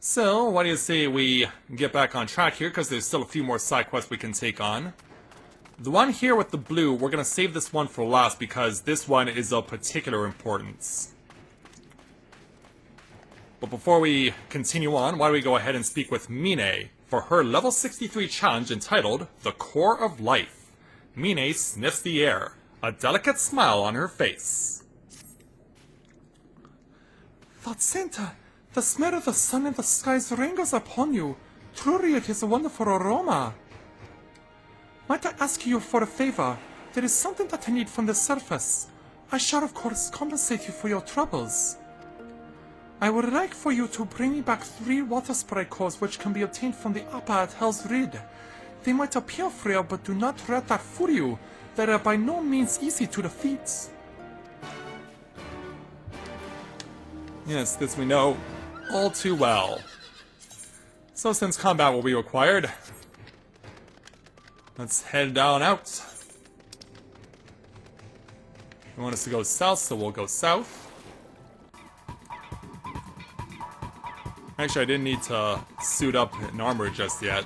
So, what do you say we get back on track here, because there's still a few more side quests we can take on. The one here with the blue, we're going to save this one for last, because this one is of particular importance. But before we continue on, why don't we go ahead and speak with Mine for her level 63 challenge entitled The Core of Life. Mine sniffs the air, a delicate smile on her face. Vincenta, the smell of the sun in the skies lingers upon you. Truly it is a wonderful aroma. Might I ask you for a favor? There is something that I need from the surface. I shall of course compensate you for your troubles. I would like for you to bring me back 3 water sprite cores which can be obtained from the upper at Hell's Reed. They might appear frail, but do not let that fool you. They are by no means easy to defeat. Yes, this we know all too well. So since combat will be required, let's head down out. They want us to go south, so we'll go south. Actually, I didn't need to suit up in armor just yet.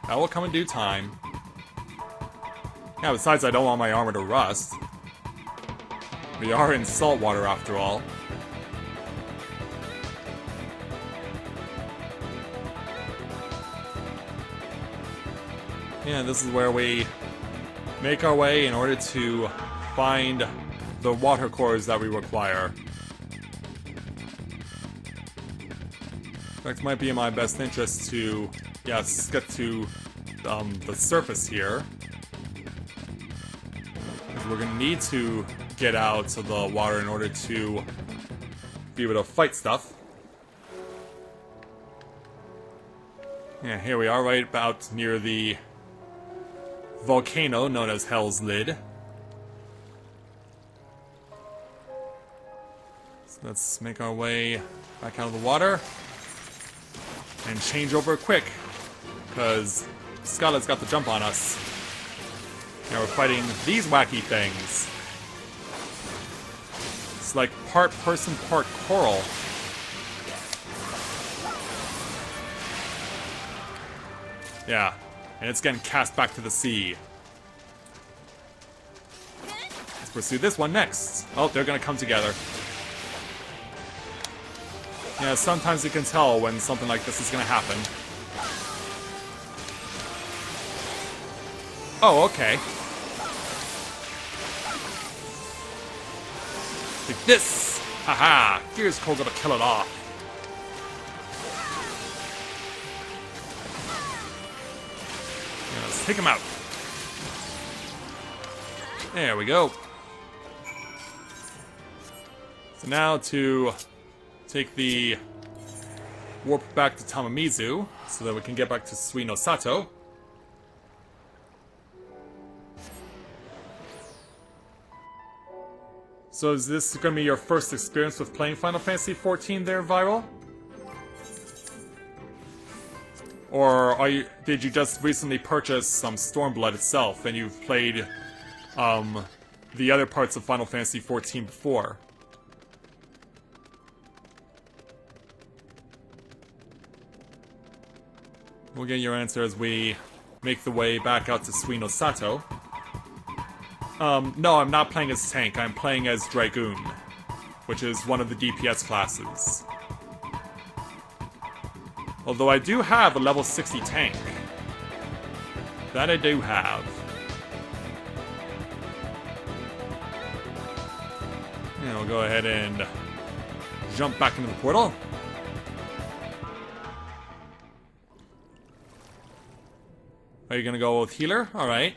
That will come in due time. Yeah, besides I don't want my armor to rust. We are in salt water after all. Yeah, this is where we make our way in order to find the water cores that we require. In fact, it might be in my best interest to, yes, get to the surface here. Because we're going to need to get out of the water in order to be able to fight stuff. Yeah, here we are, right about near the volcano known as Hell's Lid. So let's make our way back out of the water. And change over quick, because Scarlet's got the jump on us. Now we're fighting these wacky things. It's like part person, part coral. Yeah, and it's getting cast back to the sea. Let's pursue this one next. Oh, they're gonna come together. Yeah, sometimes you can tell when something like this is gonna happen. Oh, okay. Like this! Haha! Gears Cold gonna kill it off. Yeah, let's take him out. There we go. So now to take the warp back to Tamamizu, so that we can get back to Sui-No-Sato. So is this going to be your first experience with playing Final Fantasy XIV there, Viral? Or did you just recently purchase some Stormblood itself, and you've played the other parts of Final Fantasy XIV before? We'll get your answer as we make the way back out to Sui-No-Sato. No, I'm not playing as tank, I'm playing as Dragoon, which is one of the DPS classes. Although I do have a level 60 tank. That I do have. And we'll go ahead and jump back into the portal. Are you gonna go with healer? Alright.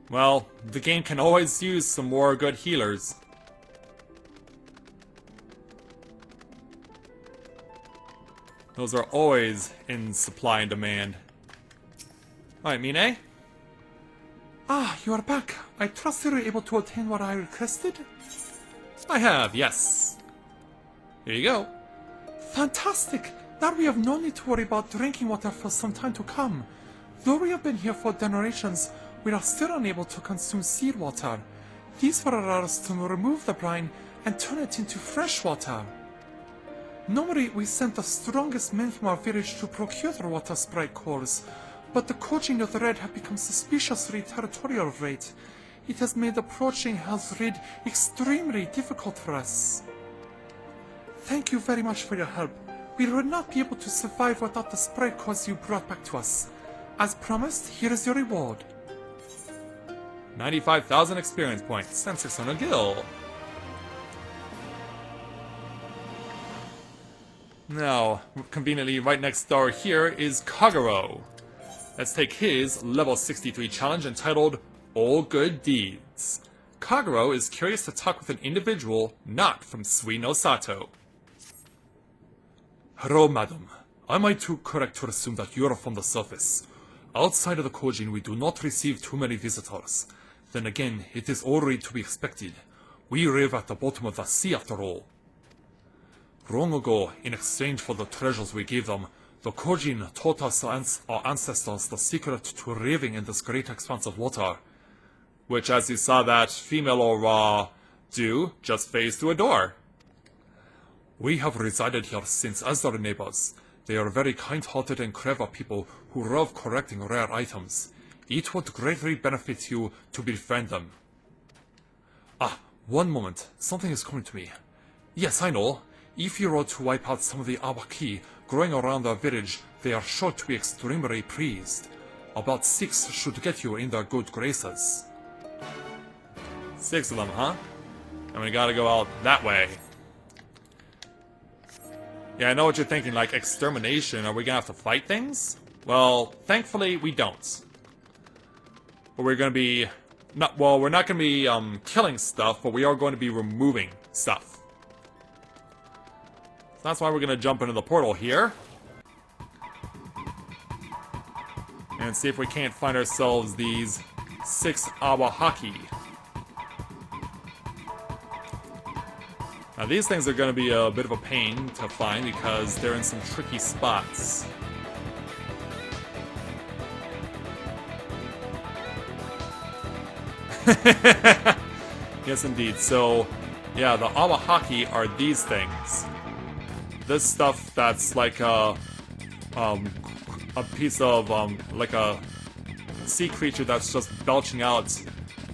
Well, the game can always use some more good healers. Those are always in supply and demand. Alright, Mine? Ah, you are back. I trust you were able to obtain what I requested? I have, yes. Here you go. Fantastic! Now we have no need to worry about drinking water for some time to come. Though we have been here for generations, we are still unable to consume seawater. These will allow us to remove the brine and turn it into fresh water. Normally, we send the strongest men from our village to procure the water sprite cores, but the Kojin of the Red have become suspiciously territorial of late. It has made approaching Hell's Rid extremely difficult for us. Thank you very much for your help. We would not be able to survive without the sprite cores you brought back to us. As promised, here is your reward. 95,000 experience points and 600 gil. Now, conveniently right next door here is Kagero. Let's take his level 63 challenge entitled All Good Deeds. Kagero is curious to talk with an individual not from Sui-No-Sato. Hello, madam. Am I too correct to assume that you are from the surface? Outside of the Kojin, we do not receive too many visitors. Then again, it is already to be expected. We live at the bottom of the sea after all. Long ago, in exchange for the treasures we gave them, the Kojin taught us our ancestors the secret to living in this great expanse of water. Which, as you saw that female aura do, just phased through a door. We have resided here since as their neighbors. They are very kind-hearted and clever people who love collecting rare items. It would greatly benefit you to befriend them. Ah, one moment. Something is coming to me. Yes, I know. If you were to wipe out some of the awaki growing around our village, they are sure to be extremely pleased. About 6 should get you in their good graces. 6 of them, huh? And we gotta go out that way. Yeah, I know what you're thinking, like extermination. Are we gonna have to fight things? Well, thankfully we don't. But we're gonna be... we're not gonna be killing stuff, but we are going to be removing stuff. So that's why we're gonna jump into the portal here. And see if we can't find ourselves these 6 Awahaki. Now these things are going to be a bit of a pain to find because they're in some tricky spots. Yes indeed, so yeah, the Awahaki are these things. This stuff that's like a piece of, like a sea creature that's just belching out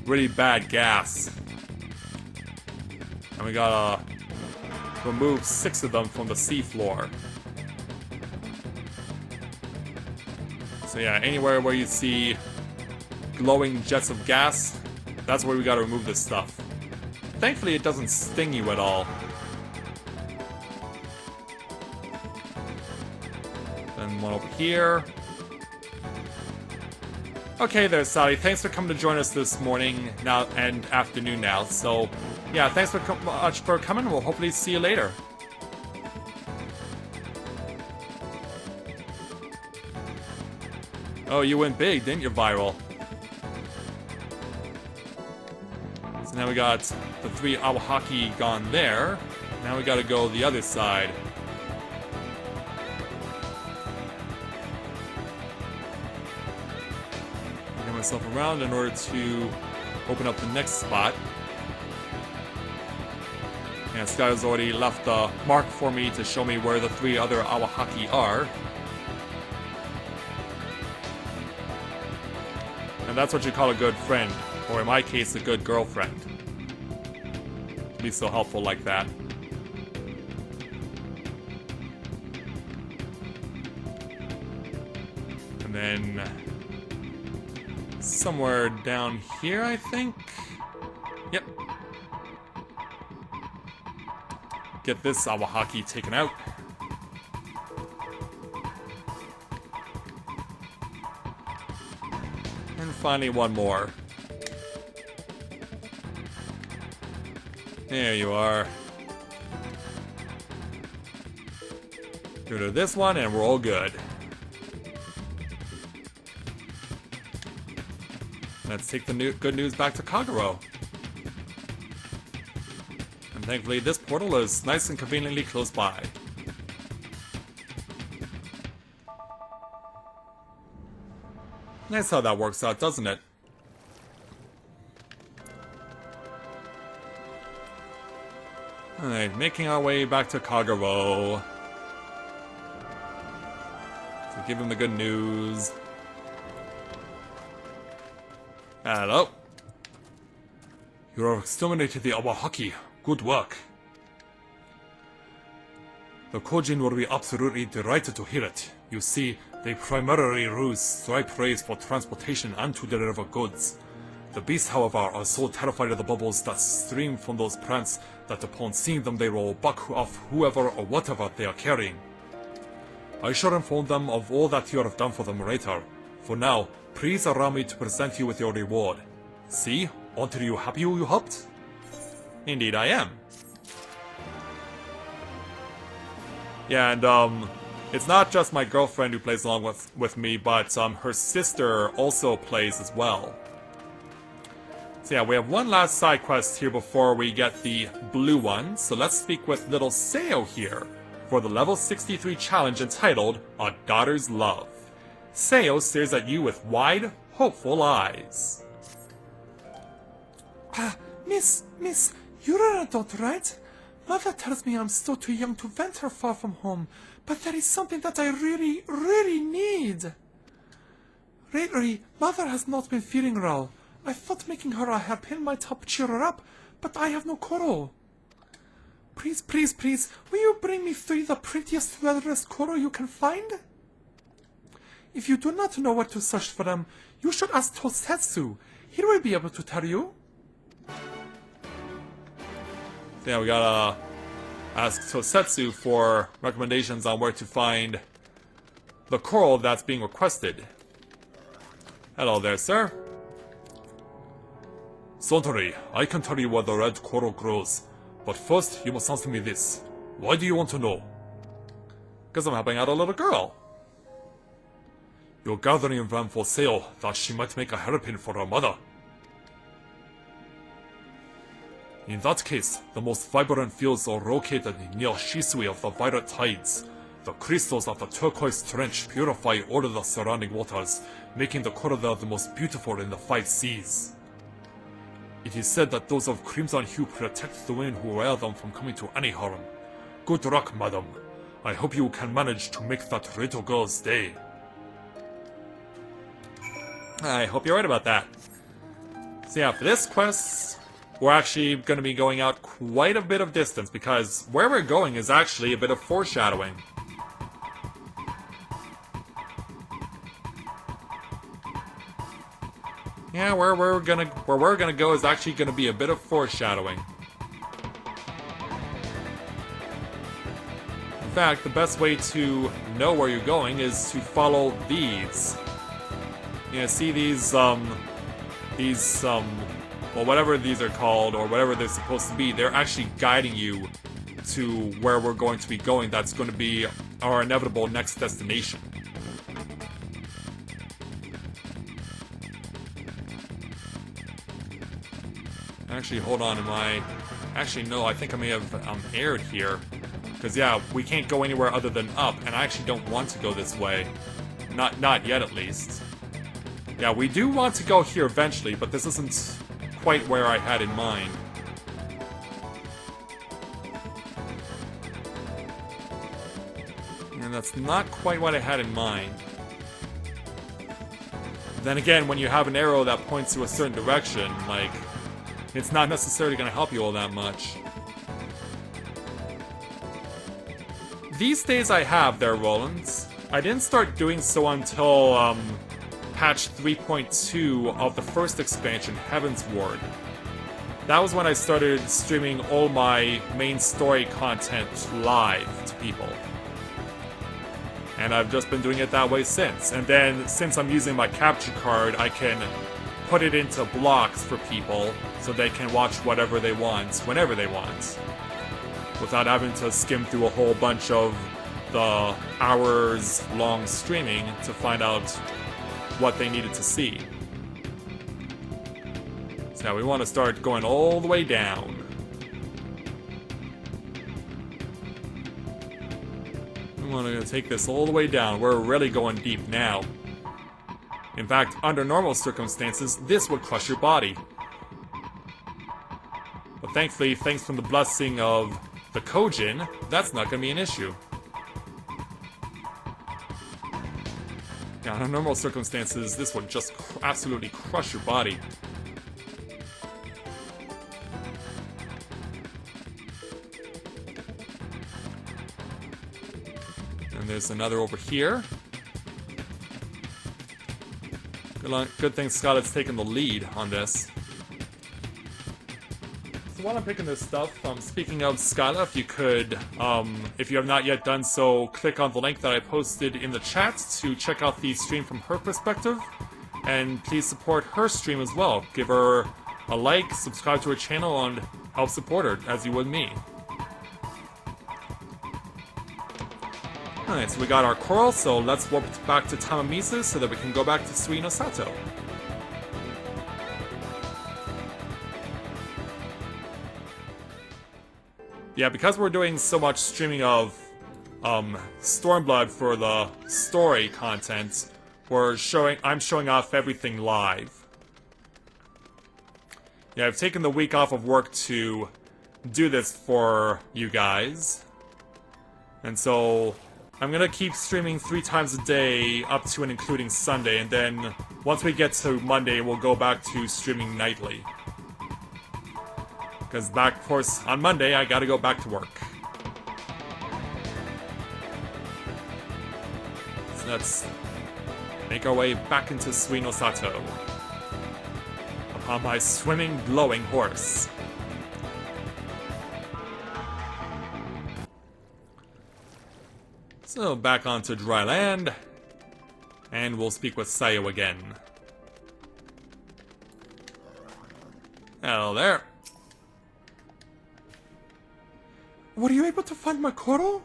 really bad gas. And we gotta remove 6 of them from the seafloor. So yeah, anywhere where you see glowing jets of gas, that's where we gotta remove this stuff. Thankfully it doesn't sting you at all. Then one over here. Okay there, Sally. Thanks for coming to join us this morning now and afternoon now. So, yeah, thanks much for coming. We'll hopefully see you later. Oh, you went big, didn't you, Viral? So now we got the 3 Awahaki gone there. Now we gotta go the other side. Myself around in order to open up the next spot. And Sky has already left a mark for me to show me where the 3 other Awahaki are. And that's what you call a good friend, or in my case, a good girlfriend. To be so helpful like that. And then somewhere down here, I think? Yep. Get this Awahaki taken out. And finally one more. There you are. Go to this one and we're all good. Let's take the good news back to Kagero. And thankfully this portal is nice and conveniently close by. Nice how that works out, doesn't it? Alright, making our way back to Kagero. So give him the good news. Hello. You have exterminated the Awahaki. Good work. The Kojin will be absolutely delighted to hear it. You see, they primarily use stripe rays for transportation and to deliver goods. The beasts, however, are so terrified of the bubbles that stream from those plants that upon seeing them they will buck off whoever or whatever they are carrying. I shall inform them of all that you have done for them later. For now, please allow me to present you with your reward. See? Aren't you happy you helped? Indeed I am. Yeah, and it's not just my girlfriend who plays along with me, but her sister also plays as well. So yeah, we have one last side quest here before we get the blue one, so let's speak with little Seo here for the level 63 challenge entitled A Daughter's Love. Seo stares at you with wide, hopeful eyes. Miss, you're an adult, right? Mother tells me I'm still too young to venture far from home, but there is something that I really need. Lately, Mother has not been feeling well. I thought making her a hairpin might help cheer her up, but I have no coral. Please, will you bring me 3 the prettiest featherless coral you can find? If you do not know where to search for them, you should ask Tosetsu. He will be able to tell you. Yeah, we gotta ask Tosetsu for recommendations on where to find the coral that's being requested. Hello there, sir. Certainly, I can tell you where the red coral grows, but first you must answer me this. Why do you want to know? Because I'm helping out a little girl. You're gathering them for sale that she might make a hairpin for her mother. In that case, the most vibrant fields are located near SHISUI of the violet tides. The crystals of the turquoise trench purify all of the surrounding waters, making the coral there the most beautiful in the 5 seas. It is said that those of crimson hue protect the women who wear them from coming to any harm. Good luck, madam. I hope you can manage to make that little girl's day. I hope you're right about that. So yeah, for this quest, we're actually going to be going out quite a bit of distance, because where we're going is actually a bit of foreshadowing. Yeah, where we're gonna go is actually gonna be a bit of foreshadowing. In fact, the best way to know where you're going is to follow these. You know, see these, well, whatever these are called, or whatever they're supposed to be, they're actually guiding you to where we're going to be going. That's going to be our inevitable next destination. Actually, hold on, actually, no, I think I may have erred here. Because, yeah, we can't go anywhere other than up, and I actually don't want to go this way. Not yet, at least. Yeah, we do want to go here eventually, but this isn't quite where I had in mind. And that's not quite what I had in mind. Then again, when you have an arrow that points to a certain direction, like, it's not necessarily going to help you all that much. These days I have there, Rollins. I didn't start doing so until, patch 3.2 of the first expansion, Heaven's Ward. That was when I started streaming all my main story content live to people. And I've just been doing it that way since. And then, since I'm using my capture card, I can put it into blocks for people so they can watch whatever they want, whenever they want, without having to skim through a whole bunch of the hours-long streaming to find out what they needed to see. So now we want to start going all the way down. We want to take this all the way down. We're really going deep now. In fact, under normal circumstances, this would crush your body. But thankfully, thanks from the blessing of the Kojin, that's not gonna be an issue. Yeah, under normal circumstances, this would just absolutely crush your body. And there's another over here. Good thing Scarlet's taking the lead on this. So while I'm picking this stuff, speaking of Skyla, if you could, if you have not yet done so, click on the link that I posted in the chat to check out the stream from her perspective. And please support her stream as well. Give her a like, subscribe to her channel, and help support her as you would me. Alright, so we got our coral, so let's warp back to Tamamisu so that we can go back to Sui-No-Sato. Yeah, because we're doing so much streaming of Stormblood for the story content, I'm showing off everything live. Yeah, I've taken the week off of work to do this for you guys. And so I'm gonna keep streaming 3 times a day up to and including Sunday, and then once we get to Monday, we'll go back to streaming nightly. Because of course, on Monday, I gotta go back to work. So let's make our way back into Sui-No-Sato upon my swimming, glowing horse. So back onto dry land, and we'll speak with Sayo again. Hello there. Were you able to find my coral?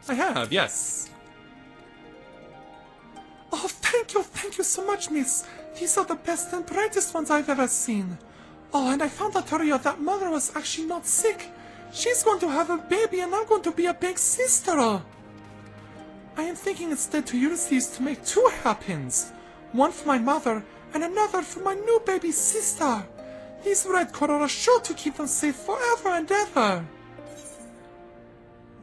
I have, yes. Oh, thank you so much, miss. These are the best and brightest ones I've ever seen. Oh, and I found out earlier that mother was actually not sick. She's going to have a baby and I'm going to be a big sister. I am thinking instead to use these to make 2 hairpins. One for my mother and another for my new baby sister. These red coral are sure to keep them safe forever and ever.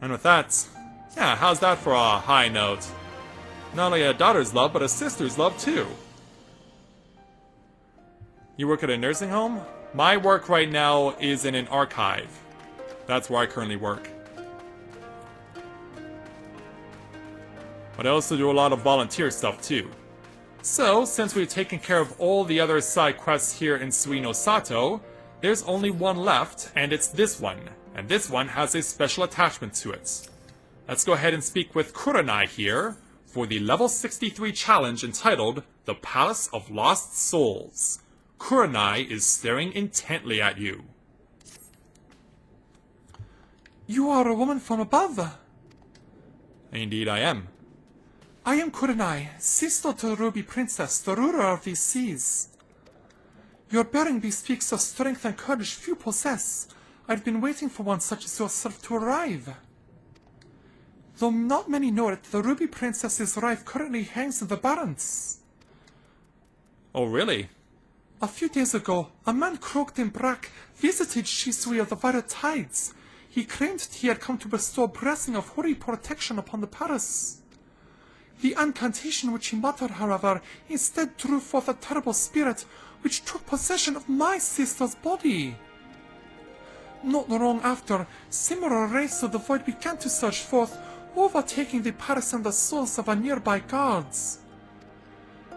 And with that, yeah, how's that for a high note? Not only a daughter's love, but a sister's love too. You work at a nursing home? My work right now is in an archive. That's where I currently work. But I also do a lot of volunteer stuff too. So, since we've taken care of all the other side quests here in Sui-No-Sato, there's only one left, and it's this one. And this one has a special attachment to it. Let's go ahead and speak with Kurenai here for the level 63 challenge entitled The Palace of Lost Souls. Kurenai is staring intently at you. You are a woman from above. Indeed I am. I am Kurenai, sister to the Ruby Princess, the ruler of these seas. Your bearing bespeaks of strength and courage few possess. I've been waiting for one such as yourself to arrive. Though not many know it, the Ruby Princess's wife currently hangs in the Barrens. Oh, really? A few days ago, a man cloaked in black visited SHISUI of the Violet Tides. He claimed that he had come to bestow a blessing of holy protection upon the palace. The incantation which he muttered, however, instead drew forth a terrible spirit which took possession of my sister's body. Not long after, similar rays of the void began to surge forth, overtaking the palace and the souls of our nearby guards.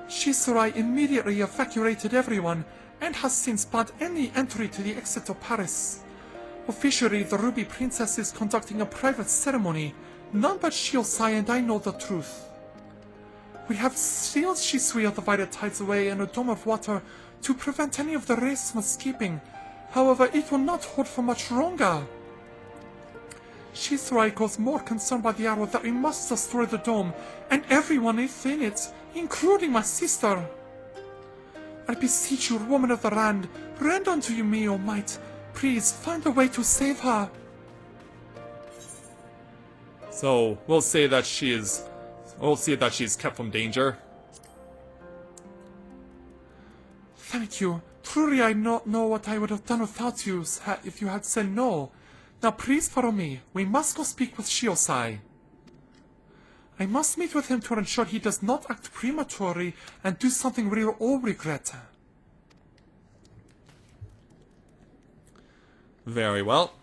SHISUI immediately evacuated everyone, and has since banned any entry to the exit of Paris. Officially, the Ruby Princess is conducting a private ceremony. None but Shiosai and I know the truth. We have sealed SHISUI of the Violet Tides away in a dome of water to prevent any of the rays from escaping. However, it will not hold for much longer. SHISUI grows more concerned by the hour that we must destroy the dome, and everyone within it, including my sister. I beseech you, woman of the land, rend unto you me, O might. Please, find a way to save her. So, we'll say that she's kept from danger. Thank you. Truly, I not know what I would have done without you if you had said no. Now please follow me. We must go speak with SHISUI. I must meet with him to ensure he does not act prematurely and do something we will all regret. Very well.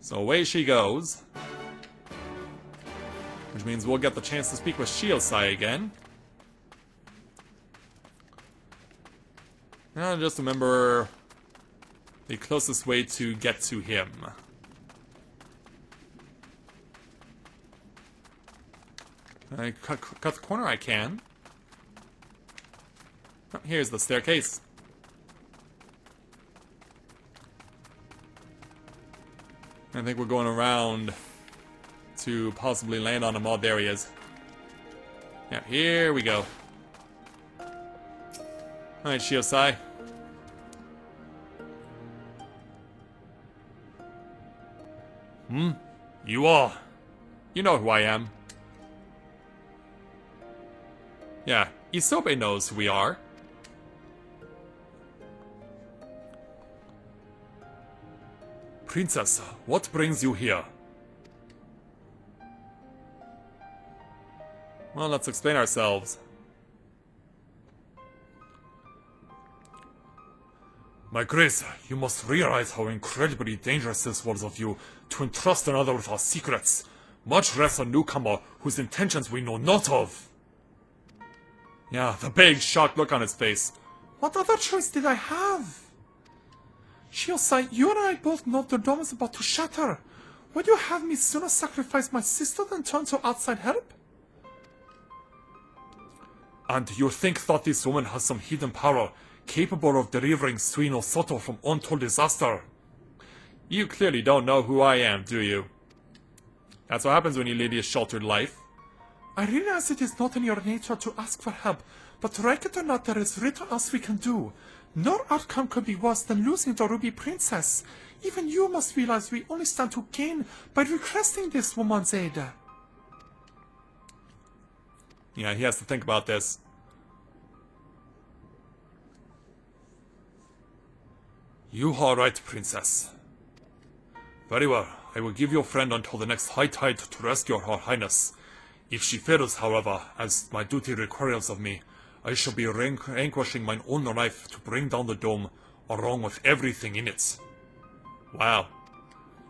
So away she goes. Which means we'll get the chance to speak with SHISUI again. Now just remember the closest way to get to him. I cut the corner I can. Oh, here's the staircase. I think we're going around to possibly land on him. Oh, there he is. Yeah, here we go. Alright, SHISUI. You all. You know who I am. Yeah, Isobe knows who we are. Princess, what brings you here? Well, let's explain ourselves. My grace, you must realize how incredibly dangerous this was of you to entrust another with our secrets, much less a newcomer whose intentions we know not of. Yeah, the big shocked look on his face. What other choice did I have? SHISUI, you and I both know the dome is about to shatter. Would you have me sooner sacrifice my sister than turn to outside help? And you thought this woman has some hidden power capable of delivering Sui-No-Sato from untold disaster? You clearly don't know who I am, do you? That's what happens when you lead a sheltered life. I realize it is not in your nature to ask for help, but like it or not, there is little else we can do. No outcome could be worse than losing the Ruby Princess. Even you must realize we only stand to gain by requesting this woman's aid. Yeah, he has to think about this. You are right, Princess. Very well, I will give your friend until the next high tide to rescue Her Highness. If she fails, however, as my duty requires of me, I shall be relinquishing my own life to bring down the dome, along with everything in it. Wow.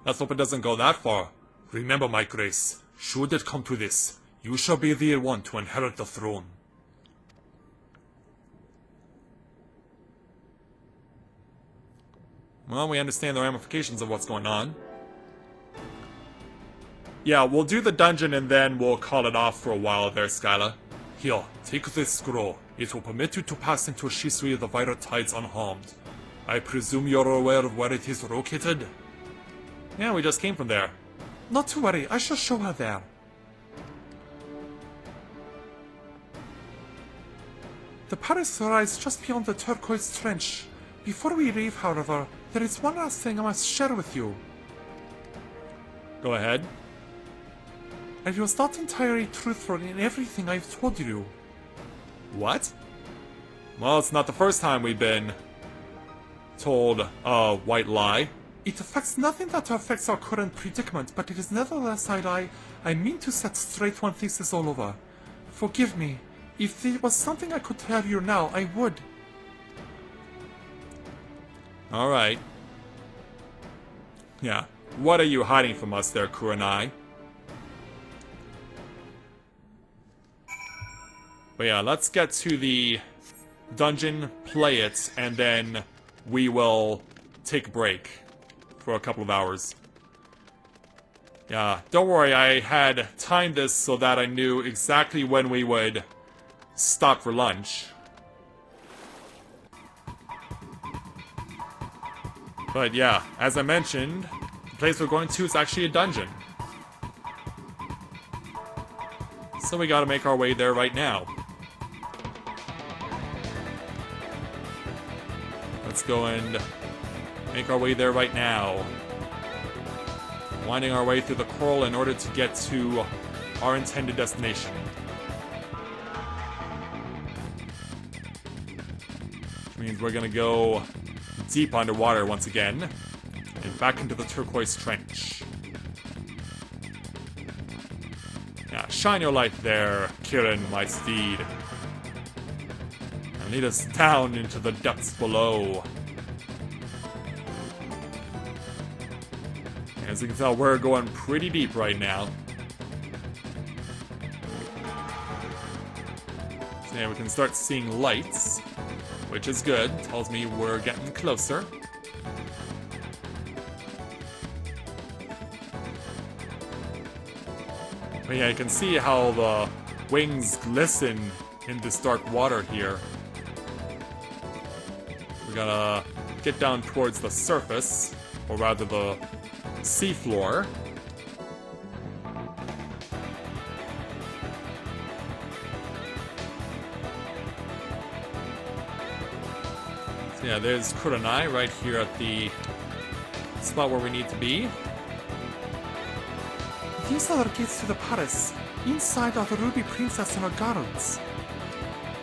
Let's hope it doesn't go that far. Remember, my grace, should it come to this, you shall be the one to inherit the throne. Well, we understand the ramifications of what's going on. Yeah, we'll do the dungeon and then we'll call it off for a while there, Skyla. Here, take this scroll. It will permit you to pass into SHISUI the Violet Tides unharmed. I presume you're aware of where it is located? Yeah, we just came from there. Not to worry, I shall show her there. The palace lies just beyond the turquoise trench. Before we leave, however, there is one last thing I must share with you. Go ahead. I was not entirely truthful in everything I've told you. What? Well, it's not the first time we've been told a white lie. It affects nothing that affects our current predicament, but it is nevertheless a lie I mean to set straight when this is all over. Forgive me. If there was something I could tell you now, I would. Alright. Yeah. What are you hiding from us there, Kurenai? But yeah, let's get to the dungeon, play it, and then we will take a break for a couple of hours. Yeah, don't worry, I had timed this so that I knew exactly when we would stop for lunch. But yeah, as I mentioned, the place we're going to is actually a dungeon. So we gotta make our way there right now. Let's go and make our way there right now. Winding our way through the coral in order to get to our intended destination. Which means we're gonna go deep underwater once again. And back into the turquoise trench. Yeah, shine your light there, Kirin, my steed. And lead us down into the depths below. As you can tell, we're going pretty deep right now. So yeah, we can start seeing lights, which is good. Tells me we're getting closer. But yeah, you can see how the wings glisten in this dark water here. We gotta get down towards the surface, or rather the seafloor. So yeah, there's Kurenai right here at the spot where we need to be. These are the gates to the palace. Inside are the Ruby Princess and her guards.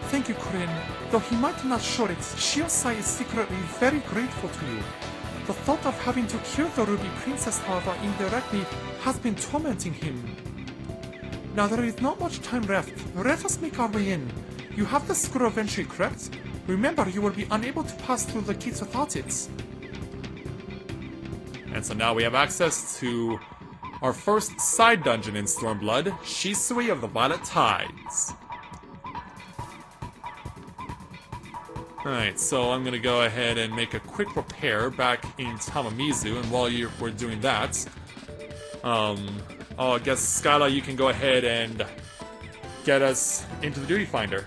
Thank you, Kurin. Though he might not show it, SHISUI is secretly very grateful to you. The thought of having to kill the Ruby Princess, however, indirectly, has been tormenting him. Now there is not much time left. Let us make our way in. You have the screw of entry, correct? Remember, you will be unable to pass through the gates without it. And so now we have access to our first side dungeon in Stormblood, SHISUI of the Violet Tides. Alright, so I'm gonna go ahead and make a quick repair back in Tamamizu, and while we're doing that, I guess Skyla, you can go ahead and get us into the Duty Finder.